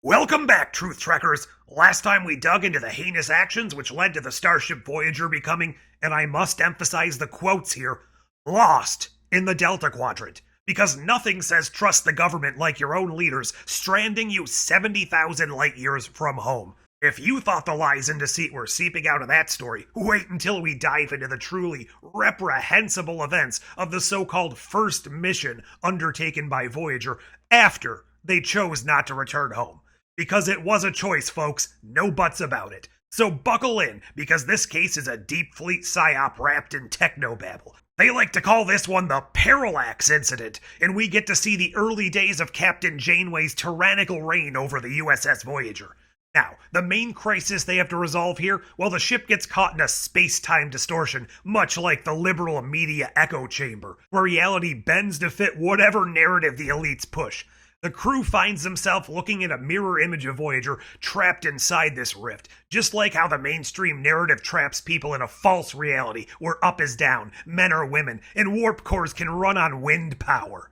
Welcome back, Truth Trekkers. Last time we dug into the heinous actions which led to the starship Voyager becoming, and I must emphasize the quotes here, lost in the Delta Quadrant. Because nothing says trust the government like your own leaders stranding you 70,000 light years from home. If you thought the lies and deceit were seeping out of that story, wait until we dive into the truly reprehensible events of the so-called first mission undertaken by Voyager after they chose not to return home. Because it was a choice, folks, no buts about it. So buckle in, because this case is a deep fleet psyop wrapped in technobabble. They like to call this one the Parallax Incident, and we get to see the early days of Captain Janeway's tyrannical reign over the USS Voyager. Now, the main crisis they have to resolve here, well, the ship gets caught in a space-time distortion, much like the liberal media echo chamber, where reality bends to fit whatever narrative the elites push. The crew finds themselves looking at a mirror image of Voyager trapped inside this rift, just like how the mainstream narrative traps people in a false reality where up is down, men are women, and warp cores can run on wind power.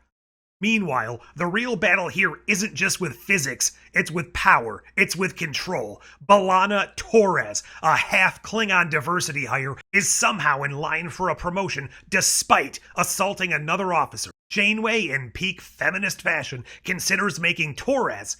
Meanwhile, the real battle here isn't just with physics, it's with power, it's with control. B'Elanna Torres, a half-Klingon diversity hire, is somehow in line for a promotion despite assaulting another officer. Janeway, in peak feminist fashion, considers making Torres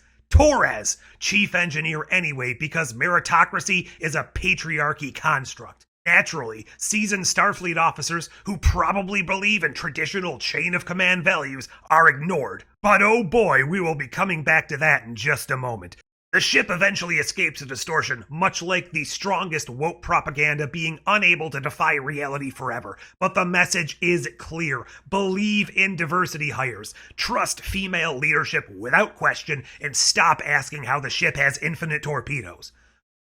chief engineer anyway because meritocracy is a patriarchy construct. Naturally, seasoned Starfleet officers who probably believe in traditional chain of command values are ignored. But oh boy, we will be coming back to that in just a moment. The ship eventually escapes the distortion, much like the strongest woke propaganda being unable to defy reality forever. But the message is clear. Believe in diversity hires. Trust female leadership without question, and stop asking how the ship has infinite torpedoes.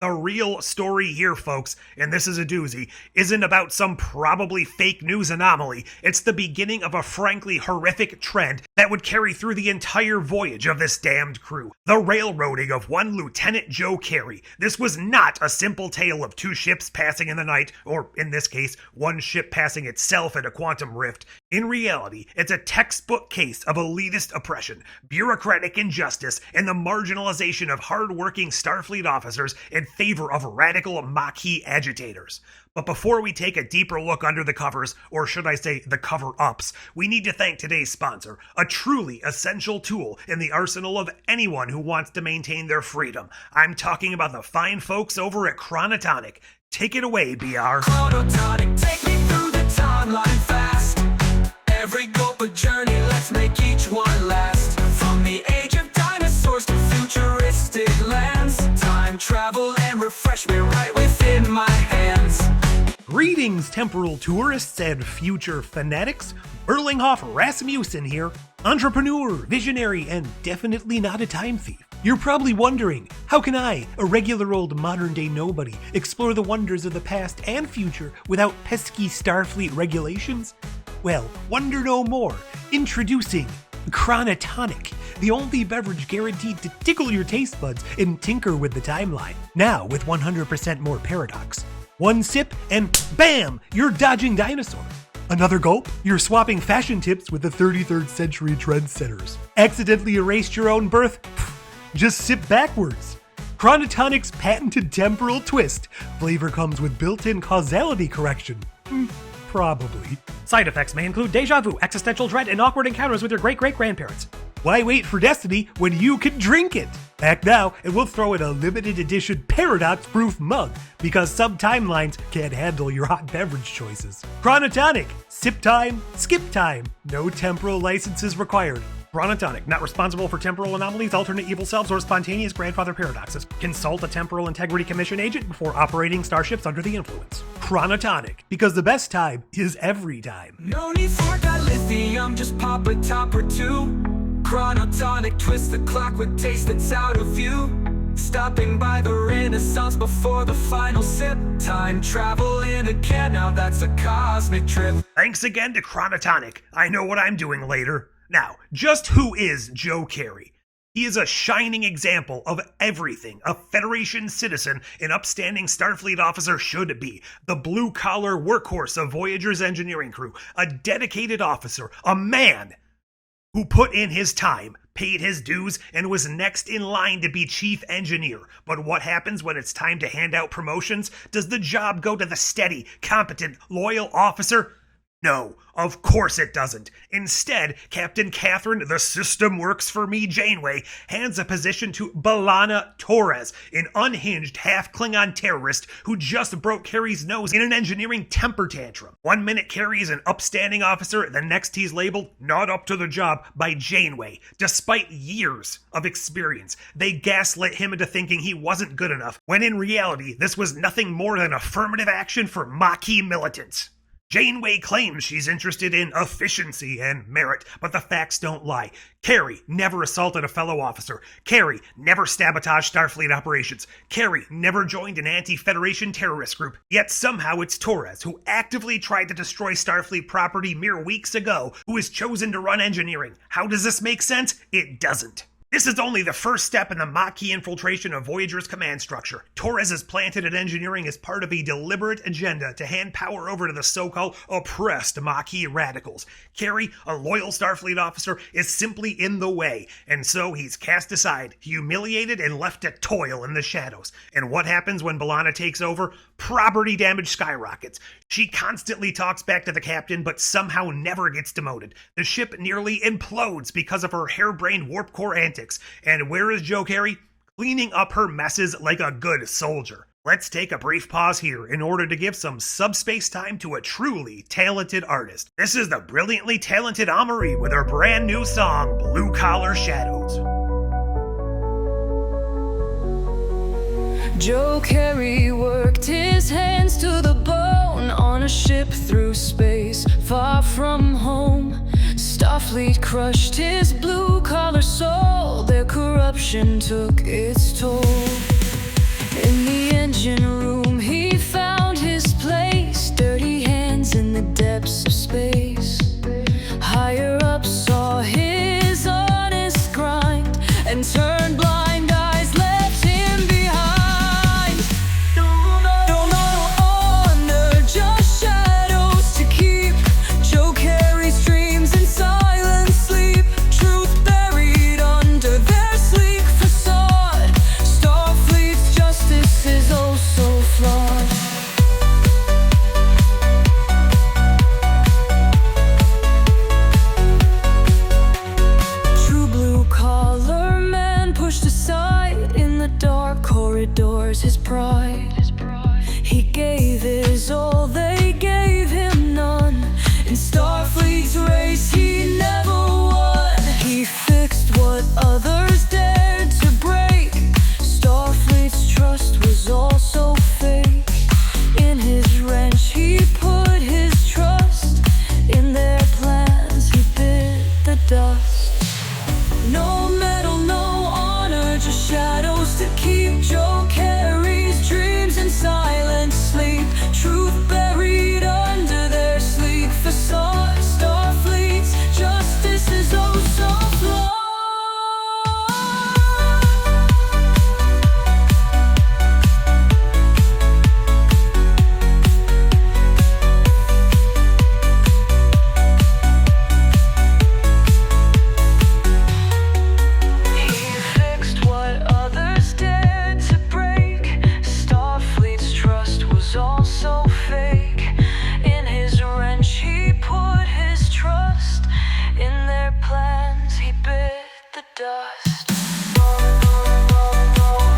The real story here, folks, and this is a doozy, isn't about some probably fake news anomaly. It's the beginning of a frankly horrific trend that would carry through the entire voyage of this damned crew. The railroading of one Lieutenant Joe Carey. This was not a simple tale of two ships passing in the night, or in this case, one ship passing itself in a quantum rift. In reality, it's a textbook case of elitist oppression, bureaucratic injustice, and the marginalization of hard-working Starfleet officers in favor of radical Maquis agitators. But before we take a deeper look under the covers, or should I say the cover-ups, we need to thank today's sponsor, a truly essential tool in the arsenal of anyone who wants to maintain their freedom. I'm talking about the fine folks over at Chronotonic. Take it away, BR. Chronotonic, take me through the timeline fast. Every gulp a journey, let's make each one last. From the age of dinosaurs to futuristic lands, time travel and refreshment right within my hands. Greetings, temporal tourists and future fanatics. Erlinghoff Rasmussen here, entrepreneur, visionary, and definitely not a time thief. You're probably wondering, how can I, a regular old modern-day nobody, explore the wonders of the past and future without pesky Starfleet regulations? Well, wonder no more. Introducing Chronotonic, the only beverage guaranteed to tickle your taste buds and tinker with the timeline. Now with 100% more paradox. One sip and bam, you're dodging dinosaurs. Another gulp, you're swapping fashion tips with the 33rd century trendsetters. Accidentally erased your own birth? Just sip backwards. Chronotonic's patented temporal twist. Flavor comes with built-in causality correction. Probably. Side effects may include deja vu, existential dread, and awkward encounters with your great-great-grandparents. Why wait for destiny when you can drink it? Act now, and we'll throw in a limited edition paradox-proof mug, because some timelines can't handle your hot beverage choices. Chronotonic. Sip time, skip time. No temporal licenses required. Chronotonic, not responsible for temporal anomalies, alternate evil selves, or spontaneous grandfather paradoxes. Consult a Temporal Integrity Commission agent before operating starships under the influence. Chronotonic, because the best time is every time. No need for dilithium, just pop a top or two. Chronotonic, twist the clock with taste that's out of view. Stopping by the Renaissance before the final sip. Time travel in a can, now that's a cosmic trip. Thanks again to Chronotonic. I know what I'm doing later. Now, just who is Joe Carey? He is a shining example of everything a Federation citizen and upstanding Starfleet officer should be. The blue-collar workhorse of Voyager's engineering crew, a dedicated officer, a man who put in his time, paid his dues, and was next in line to be chief engineer. But what happens when it's time to hand out promotions? Does the job go to the steady, competent, loyal officer? No, of course it doesn't. Instead, Captain Catherine, the system works for me Janeway, hands a position to B'Elanna Torres, an unhinged half-Klingon terrorist who just broke Carey's nose in an engineering temper tantrum. 1 minute Carey is an upstanding officer, the next he's labeled not up to the job by Janeway. Despite years of experience, they gaslit him into thinking he wasn't good enough, when in reality this was nothing more than affirmative action for Maquis militants. Janeway claims she's interested in efficiency and merit, but the facts don't lie. Carey never assaulted a fellow officer. Carey never sabotaged Starfleet operations. Carey never joined an anti-Federation terrorist group. Yet somehow it's Torres, who actively tried to destroy Starfleet property mere weeks ago, who is chosen to run engineering. How does this make sense? It doesn't. This is only the first step in the Maquis infiltration of Voyager's command structure. Torres is planted at engineering as part of a deliberate agenda to hand power over to the so-called oppressed Maquis radicals. Carey, a loyal Starfleet officer, is simply in the way, and so he's cast aside, humiliated, and left to toil in the shadows. And what happens when B'Elanna takes over? Property damage skyrockets. She constantly talks back to the captain, but somehow never gets demoted. The ship nearly implodes because of her harebrained warp core antics. And where is Joe Carey? Cleaning up her messes like a good soldier. Let's take a brief pause here in order to give some subspace time to a truly talented artist. This is the brilliantly talented Amory with her brand new song, Blue Collar Shadows. Joe Carey worked his hands to the bone on a ship through space, far from home. Starfleet crushed his blue-collar soul. Their corruption took its toll. In the engine room he found his place, dirty hands in the depths of space. Higher up saw his honest grind and turned blind eyes, left him behind. No honor, just shadows to keep. Joe Carey's dreams in silent sleep. Truth buried under their sleek facade. Starfleet's justice is oh so flawed. True blue-collar man pushed aside in the dark corridors his pride. He gave his all, they gave him none. In Starfleet's race he never won. He fixed what others dared to break. Starfleet's trust was also fake. In his wrench he put his trust. In their plans he bit the dust. No medal, no honor, just shadows to keep. Joe Carey's dreams in silent sleep. Truth buried under their sleek facade. Starfleet's justice is oh so flawed. He fixed what others dared to break. Starfleet's trust was also fake. In his wrench he put his trust. In their plans he bit the dust.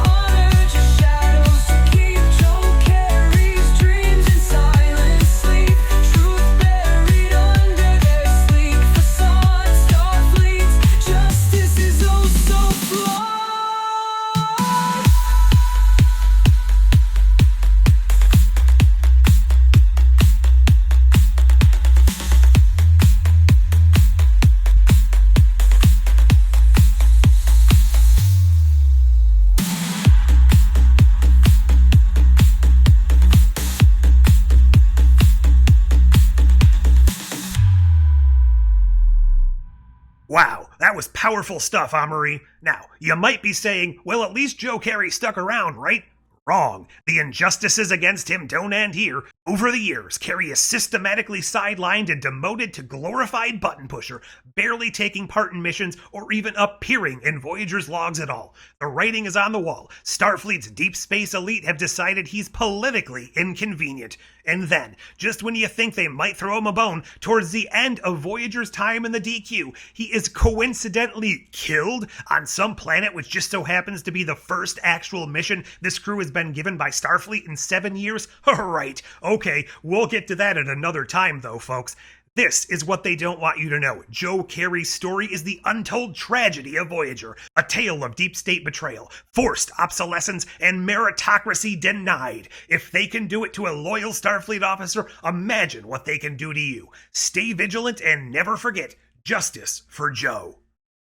Honor, just shadows to keep. Joe Carey's dreams in silent sleep. Truth buried under their sleek facade. Starfleet's justice is oh so flawed. Wow, that was powerful stuff, Amory. Now, you might be saying, well, at least Joe Carey stuck around, right? Wrong. The injustices against him don't end here. Over the years, Carey is systematically sidelined and demoted to glorified button pusher, barely taking part in missions or even appearing in Voyager's logs at all. The writing is on the wall. Starfleet's deep space elite have decided he's politically inconvenient. And then, just when you think they might throw him a bone, towards the end of Voyager's time in the DQ, he is coincidentally killed on some planet which just so happens to be the first actual mission this crew has been given by Starfleet in 7 years? Right, okay, we'll get to that at another time though, folks. This is what they don't want you to know. Joe Carey's story is the untold tragedy of Voyager, a tale of deep state betrayal, forced obsolescence, and meritocracy denied. If they can do it to a loyal Starfleet officer, imagine what they can do to you. Stay vigilant and never forget, justice for Joe.